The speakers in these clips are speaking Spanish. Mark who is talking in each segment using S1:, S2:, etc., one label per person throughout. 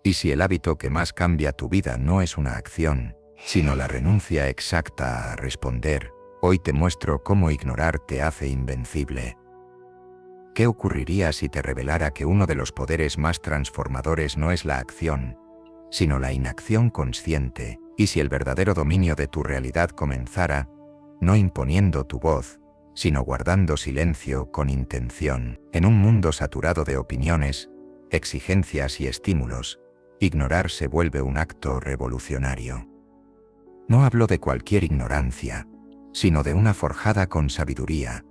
S1: Y si el hábito que más cambia tu vida no es una acción, sino la renuncia exacta a responder, hoy te muestro cómo ignorar te hace invencible. ¿Qué ocurriría si te revelara que uno de los poderes más transformadores no es la acción, sino la inacción consciente, y si el verdadero dominio de tu realidad comenzara, no imponiendo tu voz, sino guardando silencio con intención, en un mundo saturado de opiniones, exigencias y estímulos, ignorar se vuelve un acto revolucionario. No hablo de cualquier ignorancia, sino de una forjada con sabiduría,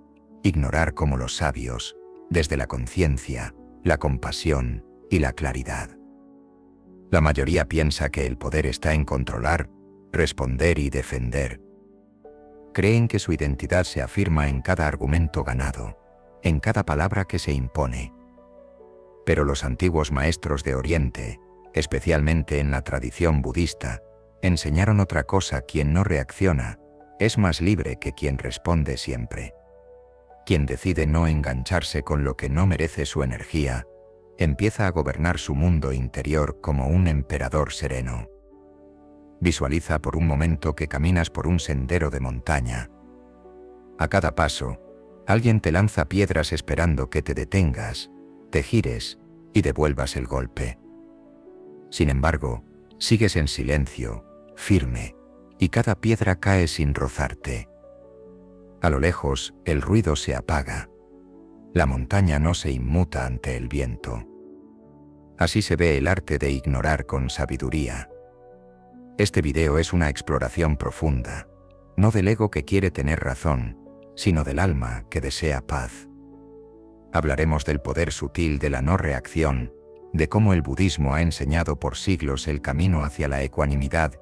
S1: ignorar como los sabios, desde la conciencia, la compasión y la claridad. La mayoría piensa que el poder está en controlar, responder y defender. Creen que su identidad se afirma en cada argumento ganado, en cada palabra que se impone. Pero los antiguos maestros de Oriente, especialmente en la tradición budista, enseñaron otra cosa: quien no reacciona es más libre que quien responde siempre. Quien decide no engancharse con lo que no merece su energía, empieza a gobernar su mundo interior como un emperador sereno. Visualiza por un momento que caminas por un sendero de montaña. A cada paso, alguien te lanza piedras esperando que te detengas, te gires y devuelvas el golpe. Sin embargo, sigues en silencio, firme, y cada piedra cae sin rozarte. A lo lejos, el ruido se apaga. La montaña no se inmuta ante el viento. Así se ve el arte de ignorar con sabiduría. Este video es una exploración profunda, no del ego que quiere tener razón, sino del alma que desea paz. Hablaremos del poder sutil de la no reacción, de cómo el budismo ha enseñado por siglos el camino hacia la ecuanimidad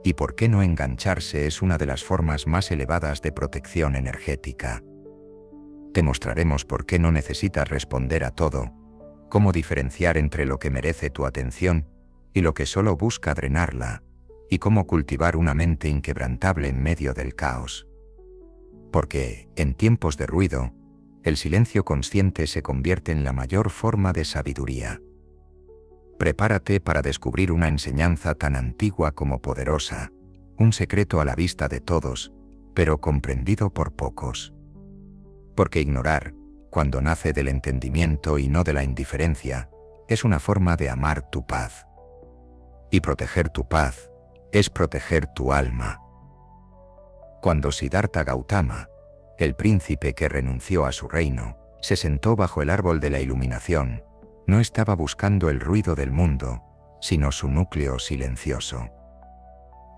S1: y por qué no engancharse es una de las formas más elevadas de protección energética. Te mostraremos por qué no necesitas responder a todo, cómo diferenciar entre lo que merece tu atención y lo que solo busca drenarla, y cómo cultivar una mente inquebrantable en medio del caos. Porque, en tiempos de ruido, el silencio consciente se convierte en la mayor forma de sabiduría. Prepárate para descubrir una enseñanza tan antigua como poderosa, un secreto a la vista de todos, pero comprendido por pocos. Porque ignorar, cuando nace del entendimiento y no de la indiferencia, es una forma de amar tu paz. Y proteger tu paz es proteger tu alma. Cuando Siddhartha Gautama, el príncipe que renunció a su reino, se sentó bajo el árbol de la iluminación, no estaba buscando el ruido del mundo, sino su núcleo silencioso.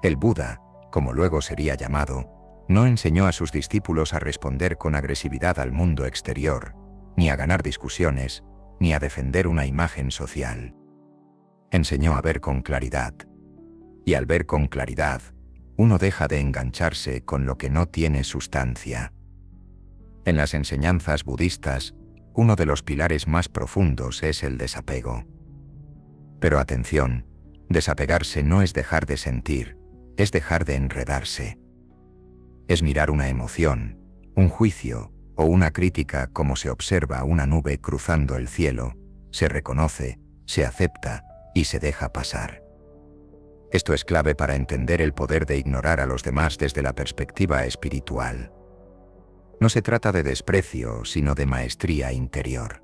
S1: El Buda, como luego sería llamado, no enseñó a sus discípulos a responder con agresividad al mundo exterior, ni a ganar discusiones, ni a defender una imagen social. Enseñó a ver con claridad. Y al ver con claridad, uno deja de engancharse con lo que no tiene sustancia. En las enseñanzas budistas, uno de los pilares más profundos es el desapego. Pero atención, desapegarse no es dejar de sentir, es dejar de enredarse. Es mirar una emoción, un juicio o una crítica como se observa una nube cruzando el cielo, se reconoce, se acepta y se deja pasar. Esto es clave para entender el poder de ignorar a los demás desde la perspectiva espiritual. No se trata de desprecio, sino de maestría interior.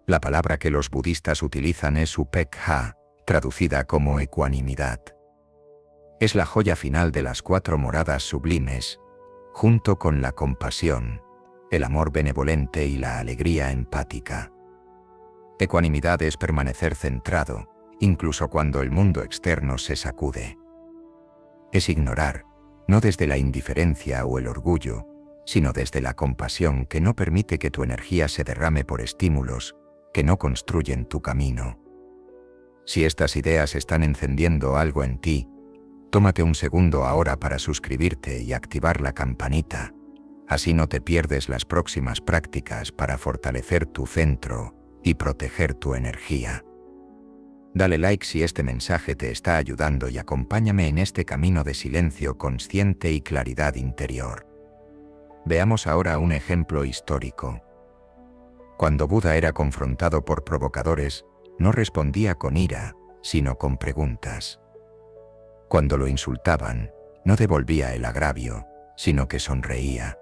S1: La palabra que los budistas utilizan es upekha, traducida como ecuanimidad. Es la joya final de las 4 moradas sublimes, junto con la compasión, el amor benevolente y la alegría empática. Ecuanimidad es permanecer centrado, incluso cuando el mundo externo se sacude. Es ignorar, no desde la indiferencia o el orgullo, sino desde la compasión que no permite que tu energía se derrame por estímulos que no construyen tu camino. Si estas ideas están encendiendo algo en ti, tómate un segundo ahora para suscribirte y activar la campanita, así no te pierdes las próximas prácticas para fortalecer tu centro y proteger tu energía. Dale like si este mensaje te está ayudando y acompáñame en este camino de silencio consciente y claridad interior. Veamos ahora un ejemplo histórico. Cuando Buda era confrontado por provocadores, no respondía con ira, sino con preguntas. Cuando lo insultaban, no devolvía el agravio, sino que sonreía.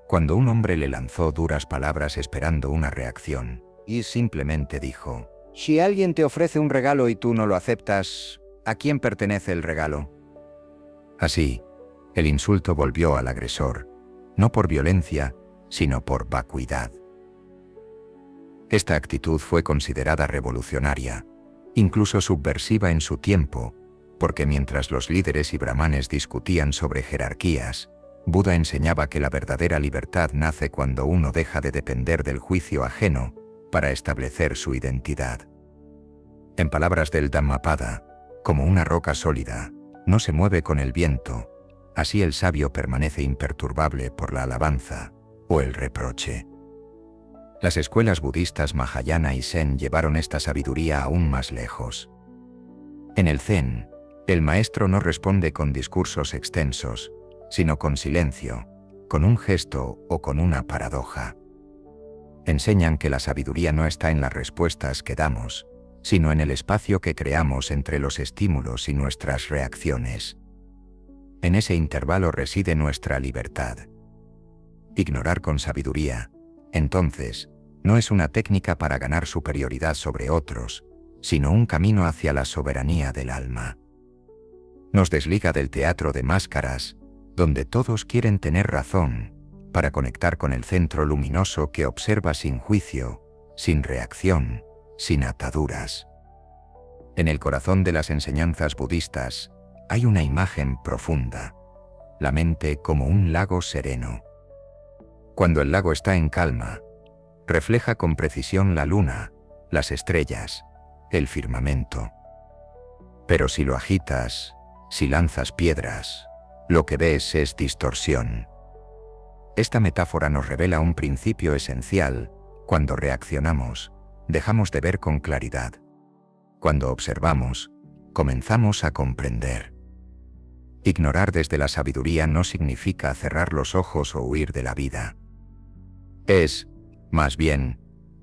S1: Cuando un hombre le lanzó duras palabras esperando una reacción, y simplemente dijo: «Si alguien te ofrece un regalo y tú no lo aceptas, ¿a quién pertenece el regalo?». Así, el insulto volvió al agresor, no por violencia, sino por vacuidad. Esta actitud fue considerada revolucionaria, incluso subversiva en su tiempo, porque mientras los líderes y brahmanes discutían sobre jerarquías, Buda enseñaba que la verdadera libertad nace cuando uno deja de depender del juicio ajeno para establecer su identidad. En palabras del Dhammapada, como una roca sólida, no se mueve con el viento, así el sabio permanece imperturbable por la alabanza o el reproche. Las escuelas budistas Mahayana y Zen llevaron esta sabiduría aún más lejos. En el Zen, el maestro no responde con discursos extensos, sino con silencio, con un gesto o con una paradoja. Enseñan que la sabiduría no está en las respuestas que damos, sino en el espacio que creamos entre los estímulos y nuestras reacciones. En ese intervalo reside nuestra libertad. Ignorar con sabiduría, entonces, no es una técnica para ganar superioridad sobre otros, sino un camino hacia la soberanía del alma. Nos desliga del teatro de máscaras, donde todos quieren tener razón, para conectar con el centro luminoso que observa sin juicio, sin reacción, sin ataduras. En el corazón de las enseñanzas budistas hay una imagen profunda, la mente como un lago sereno. Cuando el lago está en calma, refleja con precisión la luna, las estrellas, el firmamento. Pero si lo agitas, si lanzas piedras, lo que ves es distorsión. Esta metáfora nos revela un principio esencial: cuando reaccionamos, dejamos de ver con claridad. Cuando observamos, comenzamos a comprender. Ignorar desde la sabiduría no significa cerrar los ojos o huir de la vida. Es, más bien,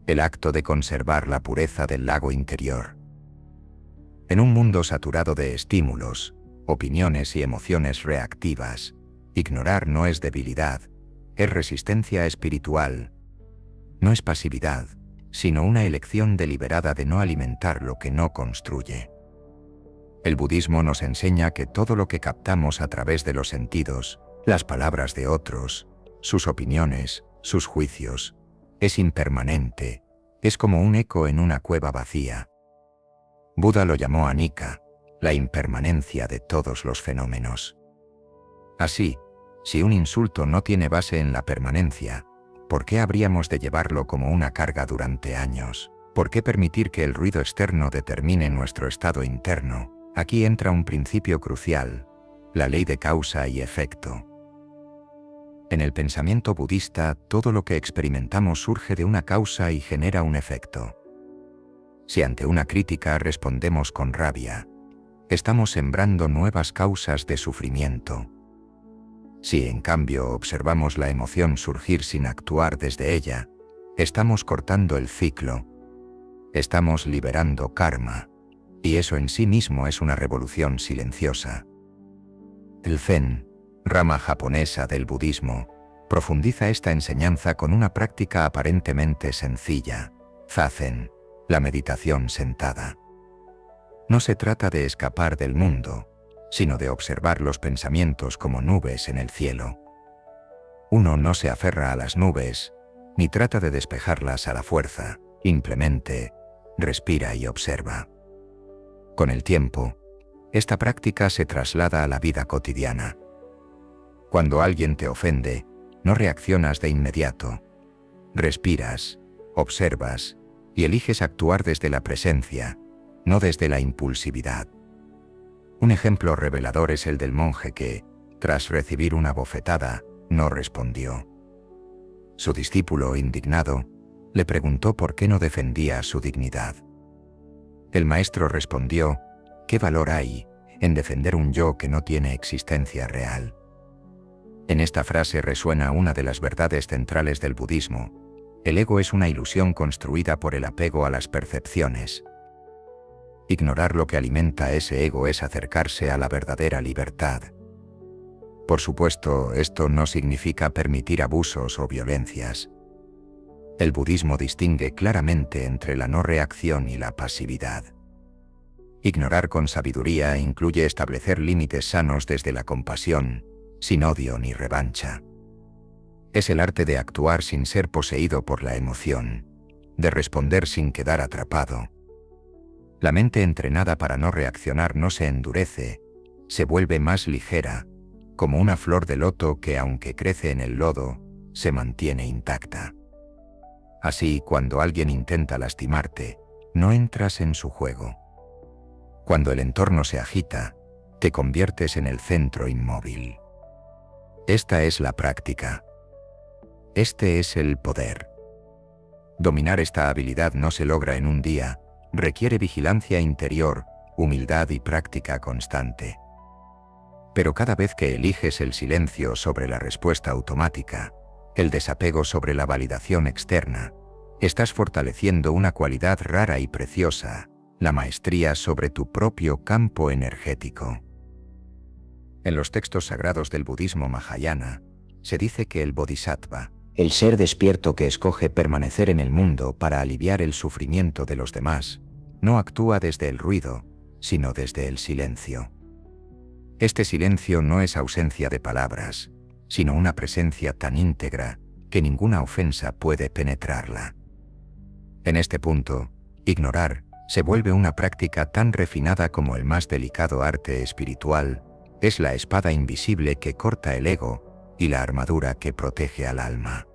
S1: el acto de conservar la pureza del lago interior. En un mundo saturado de estímulos, opiniones y emociones reactivas, ignorar no es debilidad, es resistencia espiritual. No es pasividad, sino una elección deliberada de no alimentar lo que no construye. El budismo nos enseña que todo lo que captamos a través de los sentidos, las palabras de otros, sus opiniones, sus juicios, es impermanente, es como un eco en una cueva vacía. Buda lo llamó anicca, la impermanencia de todos los fenómenos. Así, si un insulto no tiene base en la permanencia, ¿por qué habríamos de llevarlo como una carga durante años? ¿Por qué permitir que el ruido externo determine nuestro estado interno? Aquí entra un principio crucial, la ley de causa y efecto. En el pensamiento budista, todo lo que experimentamos surge de una causa y genera un efecto. Si ante una crítica respondemos con rabia, estamos sembrando nuevas causas de sufrimiento. Si en cambio observamos la emoción surgir sin actuar desde ella, estamos cortando el ciclo. Estamos liberando karma, y eso en sí mismo es una revolución silenciosa. El Zen, rama japonesa del budismo, profundiza esta enseñanza con una práctica aparentemente sencilla, zazen, la meditación sentada. No se trata de escapar del mundo, sino de observar los pensamientos como nubes en el cielo. Uno no se aferra a las nubes, ni trata de despejarlas a la fuerza, simplemente respira y observa. Con el tiempo, esta práctica se traslada a la vida cotidiana. Cuando alguien te ofende, no reaccionas de inmediato. Respiras, observas y eliges actuar desde la presencia, no desde la impulsividad. Un ejemplo revelador es el del monje que, tras recibir una bofetada, no respondió. Su discípulo, indignado, le preguntó por qué no defendía su dignidad. El maestro respondió: ¿qué valor hay en defender un yo que no tiene existencia real? En esta frase resuena una de las verdades centrales del budismo: el ego es una ilusión construida por el apego a las percepciones. Ignorar lo que alimenta ese ego es acercarse a la verdadera libertad. Por supuesto, esto no significa permitir abusos o violencias. El budismo distingue claramente entre la no reacción y la pasividad. Ignorar con sabiduría incluye establecer límites sanos desde la compasión, sin odio ni revancha. Es el arte de actuar sin ser poseído por la emoción, de responder sin quedar atrapado. La mente entrenada para no reaccionar no se endurece, se vuelve más ligera, como una flor de loto que, aunque crece en el lodo, se mantiene intacta. Así, cuando alguien intenta lastimarte, no entras en su juego. Cuando el entorno se agita, te conviertes en el centro inmóvil. Esta es la práctica. Este es el poder. Dominar esta habilidad no se logra en un día, requiere vigilancia interior, humildad y práctica constante. Pero cada vez que eliges el silencio sobre la respuesta automática, el desapego sobre la validación externa, estás fortaleciendo una cualidad rara y preciosa, la maestría sobre tu propio campo energético. En los textos sagrados del budismo Mahayana, se dice que el bodhisattva, el ser despierto que escoge permanecer en el mundo para aliviar el sufrimiento de los demás, no actúa desde el ruido, sino desde el silencio. Este silencio no es ausencia de palabras, sino una presencia tan íntegra que ninguna ofensa puede penetrarla. En este punto, ignorar se vuelve una práctica tan refinada como el más delicado arte espiritual, es la espada invisible que corta el ego y la armadura que protege al alma.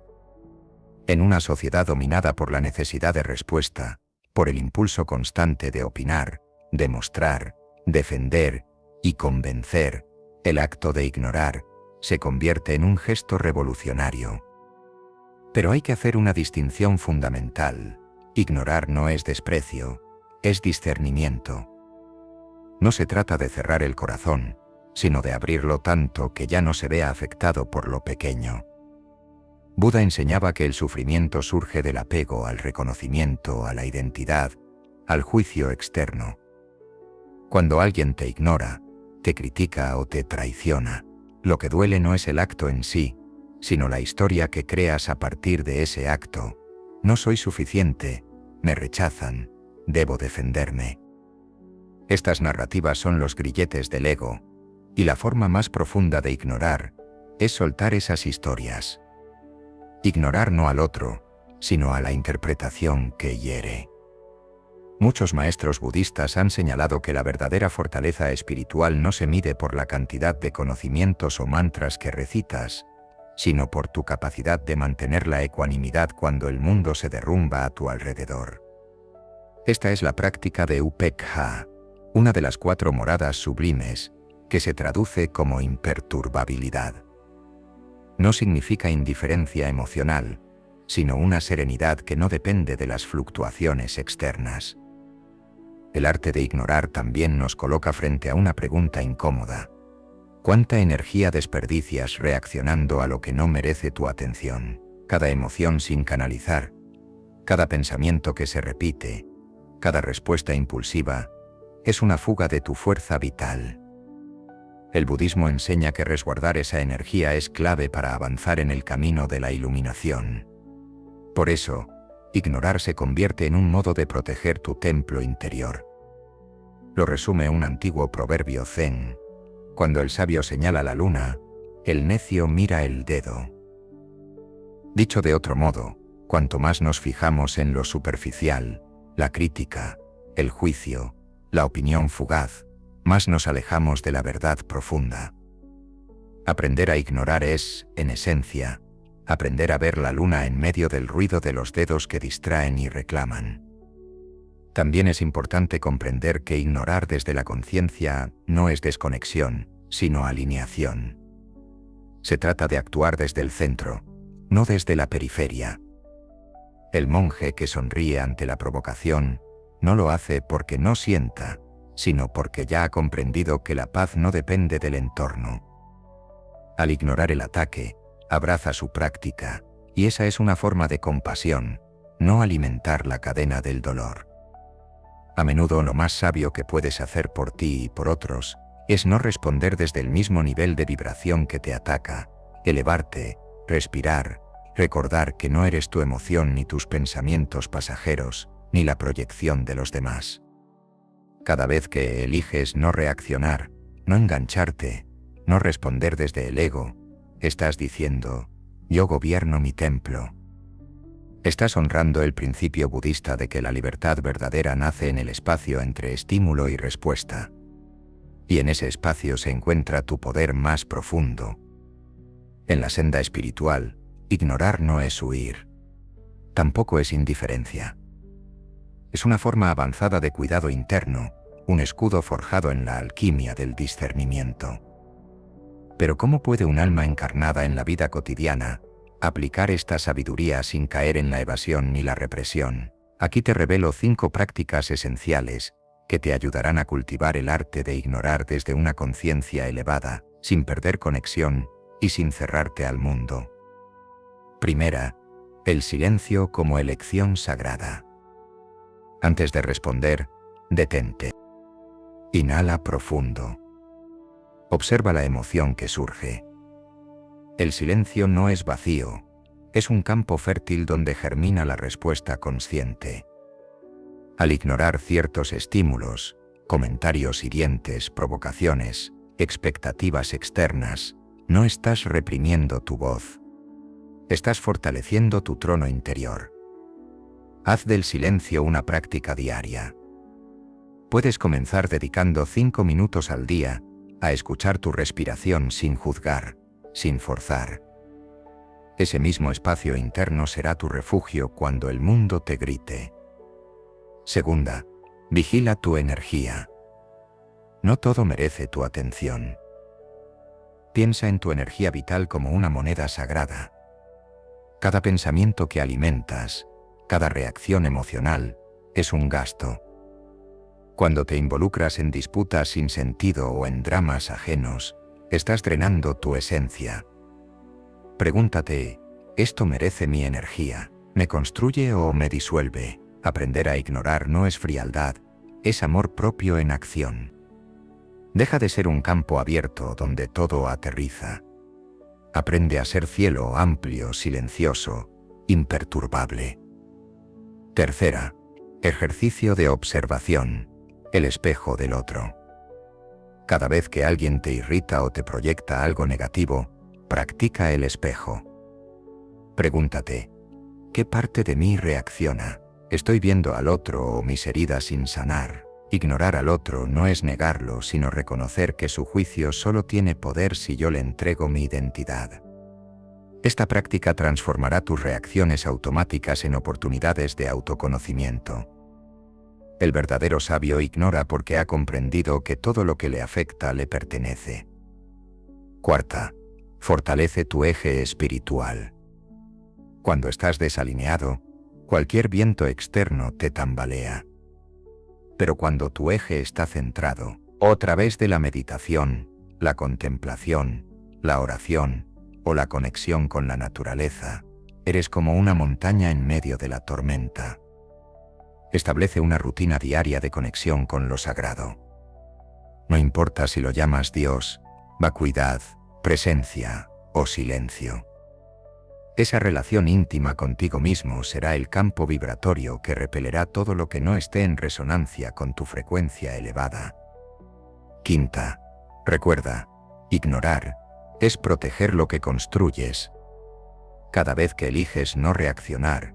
S1: En una sociedad dominada por la necesidad de respuesta, por el impulso constante de opinar, demostrar, defender y convencer, el acto de ignorar se convierte en un gesto revolucionario. Pero hay que hacer una distinción fundamental. Ignorar no es desprecio, es discernimiento. No se trata de cerrar el corazón, sino de abrirlo tanto que ya no se vea afectado por lo pequeño. Buda enseñaba que el sufrimiento surge del apego al reconocimiento, a la identidad, al juicio externo. Cuando alguien te ignora, te critica o te traiciona, lo que duele no es el acto en sí, sino la historia que creas a partir de ese acto. No soy suficiente, me rechazan, debo defenderme. Estas narrativas son los grilletes del ego, y la forma más profunda de ignorar es soltar esas historias. Ignorar no al otro, sino a la interpretación que hiere. Muchos maestros budistas han señalado que la verdadera fortaleza espiritual no se mide por la cantidad de conocimientos o mantras que recitas, sino por tu capacidad de mantener la ecuanimidad cuando el mundo se derrumba a tu alrededor. Esta es la práctica de Upekkha, una de las 4 moradas sublimes, que se traduce como imperturbabilidad. No significa indiferencia emocional, sino una serenidad que no depende de las fluctuaciones externas. El arte de ignorar también nos coloca frente a una pregunta incómoda. ¿Cuánta energía desperdicias reaccionando a lo que no merece tu atención? Cada emoción sin canalizar, cada pensamiento que se repite, cada respuesta impulsiva, es una fuga de tu fuerza vital. El budismo enseña que resguardar esa energía es clave para avanzar en el camino de la iluminación. Por eso, ignorar se convierte en un modo de proteger tu templo interior. Lo resume un antiguo proverbio zen: cuando el sabio señala la luna, el necio mira el dedo. Dicho de otro modo, cuanto más nos fijamos en lo superficial, la crítica, el juicio, la opinión fugaz, más nos alejamos de la verdad profunda. Aprender a ignorar es, en esencia, aprender a ver la luna en medio del ruido de los dedos que distraen y reclaman. También es importante comprender que ignorar desde la conciencia no es desconexión, sino alineación. Se trata de actuar desde el centro, no desde la periferia. El monje que sonríe ante la provocación no lo hace porque no sienta, sino porque ya ha comprendido que la paz no depende del entorno. Al ignorar el ataque, abraza su práctica, y esa es una forma de compasión, no alimentar la cadena del dolor. A menudo lo más sabio que puedes hacer por ti y por otros es no responder desde el mismo nivel de vibración que te ataca, elevarte, respirar, recordar que no eres tu emoción ni tus pensamientos pasajeros, ni la proyección de los demás. Cada vez que eliges no reaccionar, no engancharte, no responder desde el ego, estás diciendo, yo gobierno mi templo. Estás honrando el principio budista de que la libertad verdadera nace en el espacio entre estímulo y respuesta. Y en ese espacio se encuentra tu poder más profundo. En la senda espiritual, ignorar no es huir. Tampoco es indiferencia. Es una forma avanzada de cuidado interno, un escudo forjado en la alquimia del discernimiento. Pero ¿cómo puede un alma encarnada en la vida cotidiana aplicar esta sabiduría sin caer en la evasión ni la represión? Aquí te revelo 5 prácticas esenciales que te ayudarán a cultivar el arte de ignorar desde una conciencia elevada, sin perder conexión y sin cerrarte al mundo. Primera, el silencio como elección sagrada. Antes de responder, detente. Inhala profundo. Observa la emoción que surge. El silencio no es vacío, es un campo fértil donde germina la respuesta consciente. Al ignorar ciertos estímulos, comentarios hirientes, provocaciones, expectativas externas, no estás reprimiendo tu voz. Estás fortaleciendo tu trono interior. Haz del silencio una práctica diaria. Puedes comenzar dedicando 5 minutos al día a escuchar tu respiración sin juzgar, sin forzar. Ese mismo espacio interno será tu refugio cuando el mundo te grite. Segunda, vigila tu energía. No todo merece tu atención. Piensa en tu energía vital como una moneda sagrada. Cada pensamiento que alimentas, cada reacción emocional, es un gasto. Cuando te involucras en disputas sin sentido o en dramas ajenos, estás drenando tu esencia. Pregúntate, ¿esto merece mi energía? ¿Me construye o me disuelve? Aprender a ignorar no es frialdad, es amor propio en acción. Deja de ser un campo abierto donde todo aterriza. Aprende a ser cielo amplio, silencioso, imperturbable. Tercera, ejercicio de observación, el espejo del otro. Cada vez que alguien te irrita o te proyecta algo negativo, practica el espejo. Pregúntate, ¿qué parte de mí reacciona? ¿Estoy viendo al otro o mis heridas sin sanar? Ignorar al otro no es negarlo, sino reconocer que su juicio solo tiene poder si yo le entrego mi identidad. Esta práctica transformará tus reacciones automáticas en oportunidades de autoconocimiento. El verdadero sabio ignora porque ha comprendido que todo lo que le afecta le pertenece. Cuarta, fortalece tu eje espiritual. Cuando estás desalineado, cualquier viento externo te tambalea. Pero cuando tu eje está centrado, a través de la meditación, la contemplación, la oración o la conexión con la naturaleza, eres como una montaña en medio de la tormenta. Establece una rutina diaria de conexión con lo sagrado. No importa si lo llamas Dios, vacuidad, presencia o silencio. Esa relación íntima contigo mismo será el campo vibratorio que repelerá todo lo que no esté en resonancia con tu frecuencia elevada. Quinta, recuerda, ignorar es proteger lo que construyes. Cada vez que eliges no reaccionar,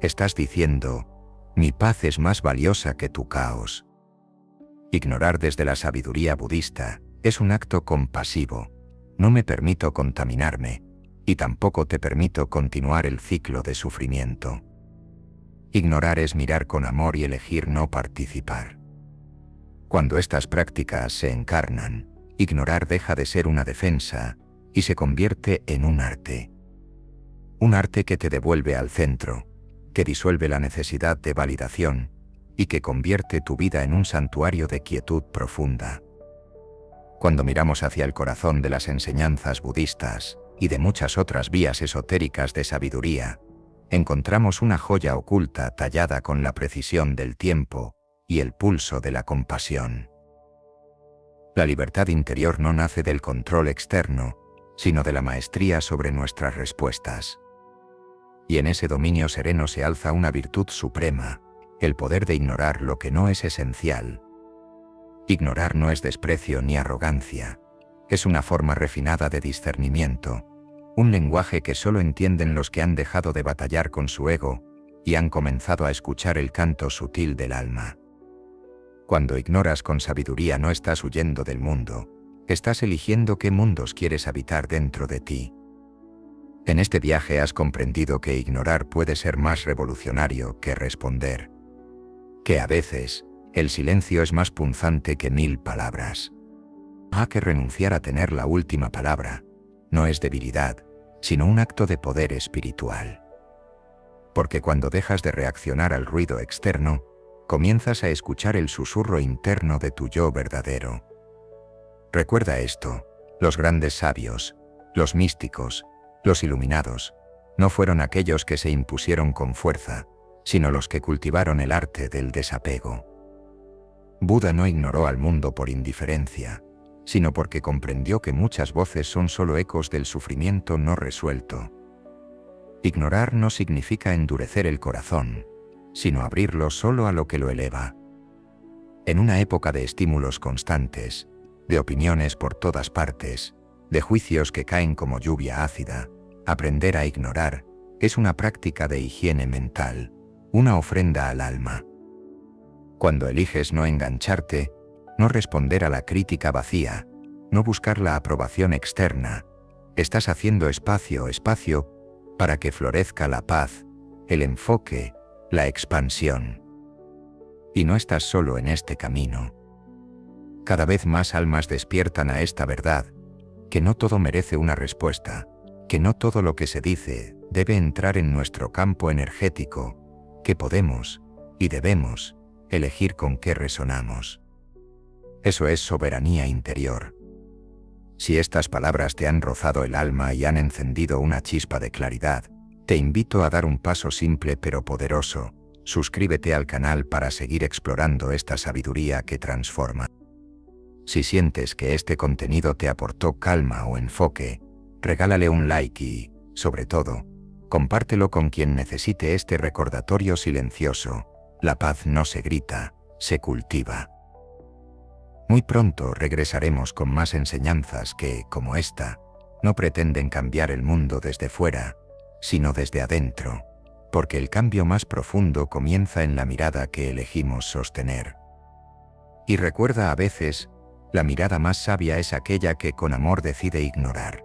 S1: estás diciendo, mi paz es más valiosa que tu caos. Ignorar desde la sabiduría budista es un acto compasivo. No me permito contaminarme, y tampoco te permito continuar el ciclo de sufrimiento. Ignorar es mirar con amor y elegir no participar. Cuando estas prácticas se encarnan, ignorar deja de ser una defensa y se convierte en un arte. Un arte que te devuelve al centro, que disuelve la necesidad de validación y que convierte tu vida en un santuario de quietud profunda. Cuando miramos hacia el corazón de las enseñanzas budistas y de muchas otras vías esotéricas de sabiduría, encontramos una joya oculta tallada con la precisión del tiempo y el pulso de la compasión. La libertad interior no nace del control externo, sino de la maestría sobre nuestras respuestas. Y en ese dominio sereno se alza una virtud suprema, el poder de ignorar lo que no es esencial. Ignorar no es desprecio ni arrogancia, es una forma refinada de discernimiento, un lenguaje que solo entienden los que han dejado de batallar con su ego y han comenzado a escuchar el canto sutil del alma. Cuando ignoras con sabiduría no estás huyendo del mundo, estás eligiendo qué mundos quieres habitar dentro de ti. En este viaje has comprendido que ignorar puede ser más revolucionario que responder. Que a veces, el silencio es más punzante que 1000 palabras. Que renunciar a tener la última palabra no es debilidad, sino un acto de poder espiritual. Porque cuando dejas de reaccionar al ruido externo, comienzas a escuchar el susurro interno de tu yo verdadero. Recuerda esto, los grandes sabios, los místicos, los iluminados, no fueron aquellos que se impusieron con fuerza, sino los que cultivaron el arte del desapego. Buda no ignoró al mundo por indiferencia, sino porque comprendió que muchas voces son solo ecos del sufrimiento no resuelto. Ignorar no significa endurecer el corazón, sino abrirlo solo a lo que lo eleva. En una época de estímulos constantes, de opiniones por todas partes, de juicios que caen como lluvia ácida, aprender a ignorar es una práctica de higiene mental, una ofrenda al alma. Cuando eliges no engancharte, no responder a la crítica vacía, no buscar la aprobación externa, estás haciendo espacio para que florezca la paz, el enfoque, la expansión. Y no estás solo en este camino. Cada vez más almas despiertan a esta verdad, que no todo merece una respuesta, que no todo lo que se dice debe entrar en nuestro campo energético, que podemos, y debemos, elegir con qué resonamos. Eso es soberanía interior. Si estas palabras te han rozado el alma y han encendido una chispa de claridad, te invito a dar un paso simple pero poderoso. Suscríbete al canal para seguir explorando esta sabiduría que transforma. Si sientes que este contenido te aportó calma o enfoque, regálale un like y, sobre todo, compártelo con quien necesite este recordatorio silencioso. La paz no se grita, se cultiva. Muy pronto regresaremos con más enseñanzas que, como esta, no pretenden cambiar el mundo desde fuera, sino desde adentro, porque el cambio más profundo comienza en la mirada que elegimos sostener. Y recuerda, a veces, la mirada más sabia es aquella que con amor decide ignorar.